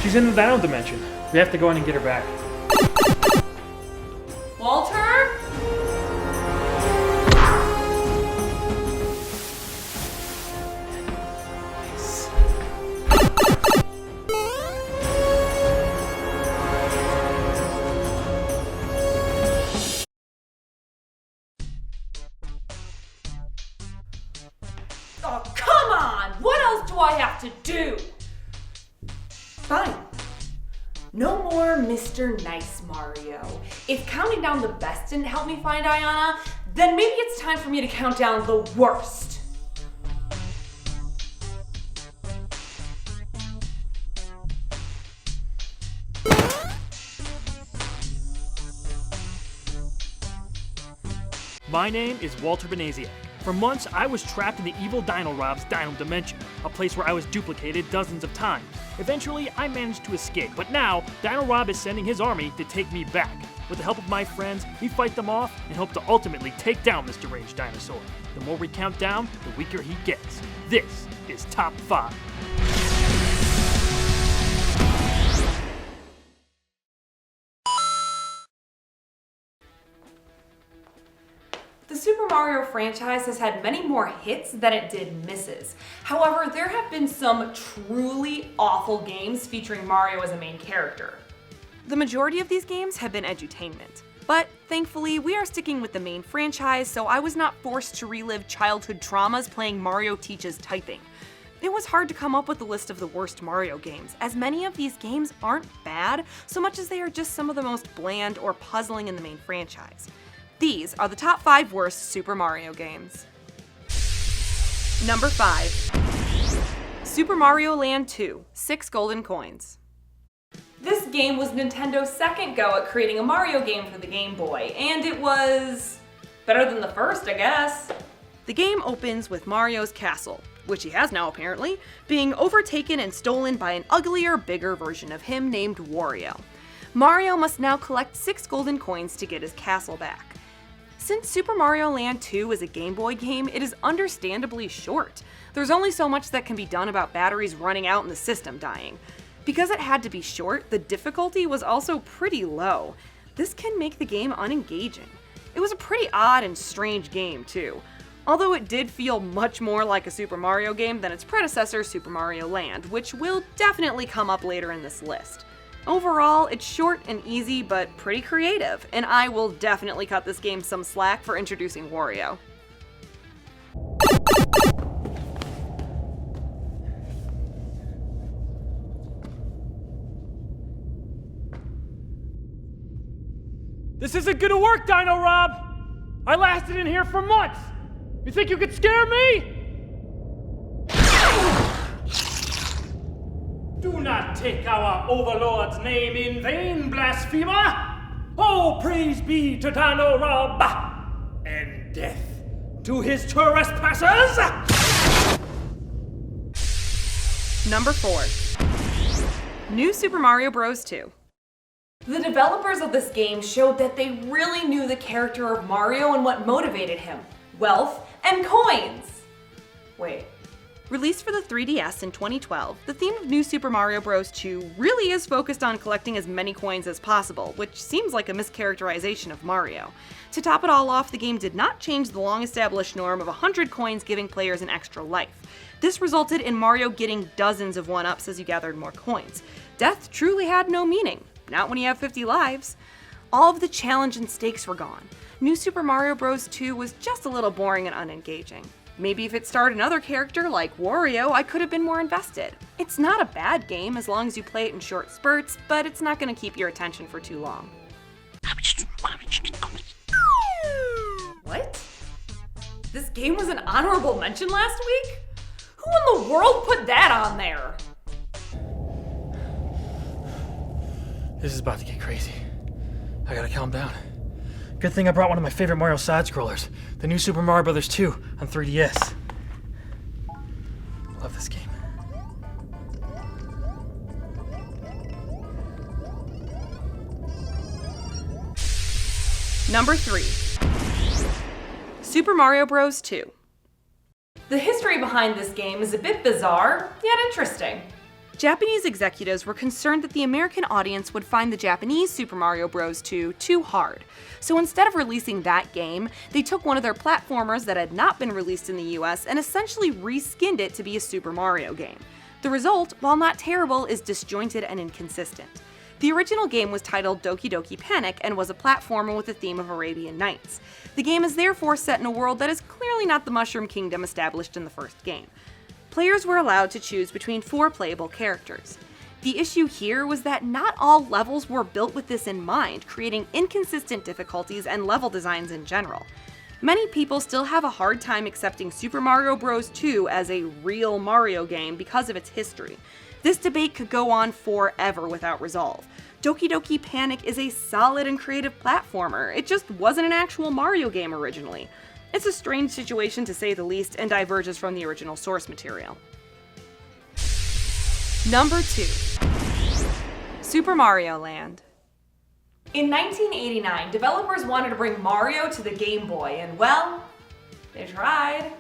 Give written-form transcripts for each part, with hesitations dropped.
She's in the Dino dimension. We have to go in and get her back. Walter? Oh, come on! What else do I have to do? Fine. No more Mr. Nice Mario. If counting down the best didn't help me find Aiyanna, then maybe it's time for me to count down the worst. My name is Walter Benaziac. For months, I was trapped in the evil Dino Rob's Dino Dimension, a place where I was duplicated dozens of times. Eventually, I managed to escape, but now, Dino Rob is sending his army to take me back. With the help of my friends, we fight them off and hope to ultimately take down Mr. Rage Dinosaur. The more we count down, the weaker he gets. This is Top 5. The Super Mario franchise has had many more hits than it did misses. However, there have been some truly awful games featuring Mario as a main character. The majority of these games have been edutainment. But thankfully, we are sticking with the main franchise, so I was not forced to relive childhood traumas playing Mario Teaches Typing. It was hard to come up with a list of the worst Mario games, as many of these games aren't bad, so much as they are just some of the most bland or puzzling in the main franchise. These are the top 5 worst Super Mario games. Number 5. Super Mario Land 2, 6 Golden Coins. This game was Nintendo's second go at creating a Mario game for the Game Boy, and it was better than the first, I guess. The game opens with Mario's castle, which he has now apparently, being overtaken and stolen by an uglier, bigger version of him named Wario. Mario must now collect 6 golden coins to get his castle back. Since Super Mario Land 2 is a Game Boy game, it is understandably short. There's only so much that can be done about batteries running out and the system dying. Because it had to be short, the difficulty was also pretty low. This can make the game unengaging. It was a pretty odd and strange game too, although it did feel much more like a Super Mario game than its predecessor, Super Mario Land, which will definitely come up later in this list. Overall, it's short and easy, but pretty creative, and I will definitely cut this game some slack for introducing Wario. This isn't gonna work, Dino Rob! I lasted in here for months! You think you could scare me? Do not take our overlord's name in vain, blasphemer! Oh, praise be to Dino Rob! And death to his trespassers! Number 4. New Super Mario Bros. 2. The developers of this game showed that they really knew the character of Mario and what motivated him: wealth and coins. Wait. Released for the 3DS in 2012, the theme of New Super Mario Bros. 2 really is focused on collecting as many coins as possible, which seems like a mischaracterization of Mario. To top it all off, the game did not change the long-established norm of 100 coins giving players an extra life. This resulted in Mario getting dozens of 1-ups as you gathered more coins. Death truly had no meaning, not when you have 50 lives. All of the challenge and stakes were gone. New Super Mario Bros. 2 was just a little boring and unengaging. Maybe if it starred another character like Wario, I could have been more invested. It's not a bad game as long as you play it in short spurts, but it's not going to keep your attention for too long. What? This game was an honorable mention last week? Who in the world put that on there? This is about to get crazy. I gotta calm down. Good thing I brought one of my favorite Mario side-scrollers, the new Super Mario Bros. 2 on 3DS. Love this game. Number 3. Super Mario Bros. 2. The history behind this game is a bit bizarre, yet interesting. Japanese executives were concerned that the American audience would find the Japanese Super Mario Bros. 2 too hard. So instead of releasing that game, they took one of their platformers that had not been released in the US and essentially reskinned it to be a Super Mario game. The result, while not terrible, is disjointed and inconsistent. The original game was titled Doki Doki Panic and was a platformer with a theme of Arabian Nights. The game is therefore set in a world that is clearly not the Mushroom Kingdom established in the first game. Players were allowed to choose between 4 playable characters. The issue here was that not all levels were built with this in mind, creating inconsistent difficulties and level designs in general. Many people still have a hard time accepting Super Mario Bros. 2 as a real Mario game because of its history. This debate could go on forever without resolve. Doki Doki Panic is a solid and creative platformer. It just wasn't an actual Mario game originally. It's a strange situation to say the least and diverges from the original source material. Number 2. Super Mario Land. In 1989, developers wanted to bring Mario to the Game Boy, and well, they tried.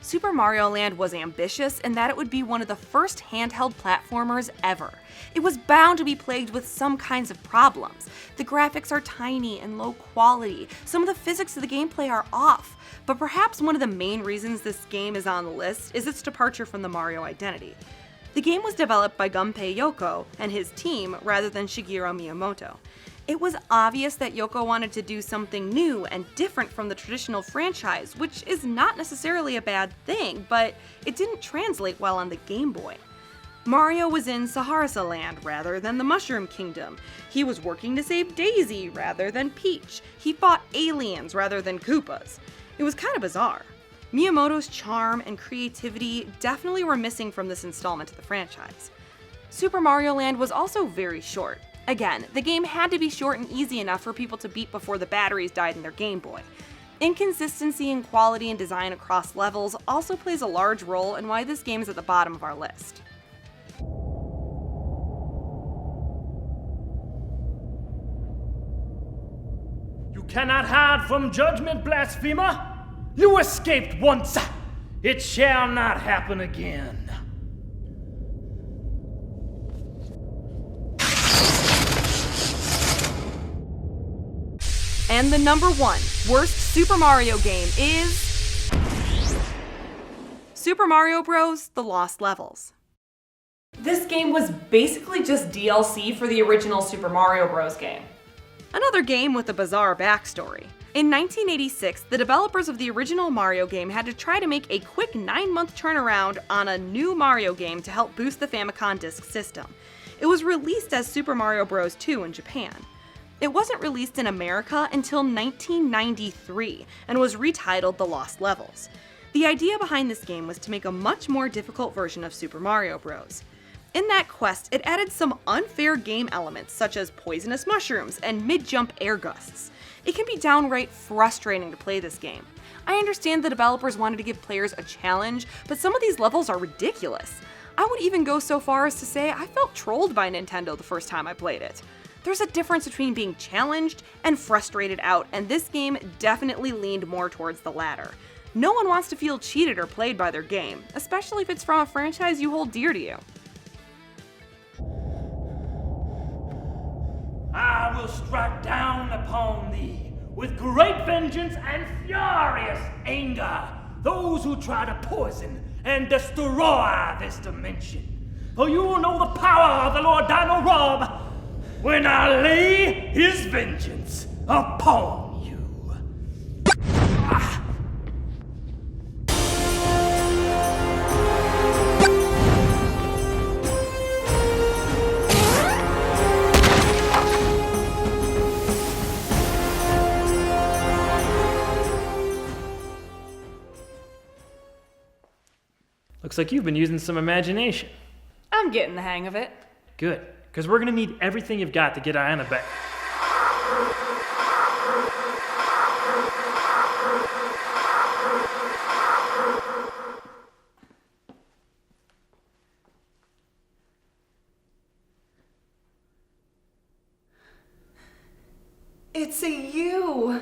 Super Mario Land was ambitious in that it would be one of the first handheld platformers ever. It was bound to be plagued with some kinds of problems. The graphics are tiny and low quality, some of the physics of the gameplay are off, but perhaps one of the main reasons this game is on the list is its departure from the Mario identity. The game was developed by Gunpei Yoko and his team rather than Shigeru Miyamoto. It was obvious that Yoko wanted to do something new and different from the traditional franchise, which is not necessarily a bad thing, but it didn't translate well on the Game Boy. Mario was in Saharsa Land rather than the Mushroom Kingdom. He was working to save Daisy rather than Peach. He fought aliens rather than Koopas. It was kind of bizarre. Miyamoto's charm and creativity definitely were missing from this installment of the franchise. Super Mario Land was also very short. Again, the game had to be short and easy enough for people to beat before the batteries died in their Game Boy. Inconsistency in quality and design across levels also plays a large role in why this game is at the bottom of our list. You cannot hide from judgment, blasphemer! You escaped once! It shall not happen again. And the number 1 worst Super Mario game is Super Mario Bros. The Lost Levels. This game was basically just DLC for the original Super Mario Bros. Game. Another game with a bizarre backstory. In 1986, the developers of the original Mario game had to try to make a quick 9-month turnaround on a new Mario game to help boost the Famicom Disk System. It was released as Super Mario Bros. 2 in Japan. It wasn't released in America until 1993 and was retitled The Lost Levels. The idea behind this game was to make a much more difficult version of Super Mario Bros. In that quest, it added some unfair game elements such as poisonous mushrooms and mid-jump air gusts. It can be downright frustrating to play this game. I understand the developers wanted to give players a challenge, but some of these levels are ridiculous. I would even go so far as to say I felt trolled by Nintendo the first time I played it. There's a difference between being challenged and frustrated out, and this game definitely leaned more towards the latter. No one wants to feel cheated or played by their game, especially if it's from a franchise you hold dear to you. I will strike down upon thee with great vengeance and furious anger those who try to poison and destroy this dimension. For you will know the power of the Lord Dino Rob when I lay his vengeance upon you. Looks like you've been using some imagination. I'm getting the hang of it. Good, because we're gonna need everything you've got to get Aiyanna back. It's a you.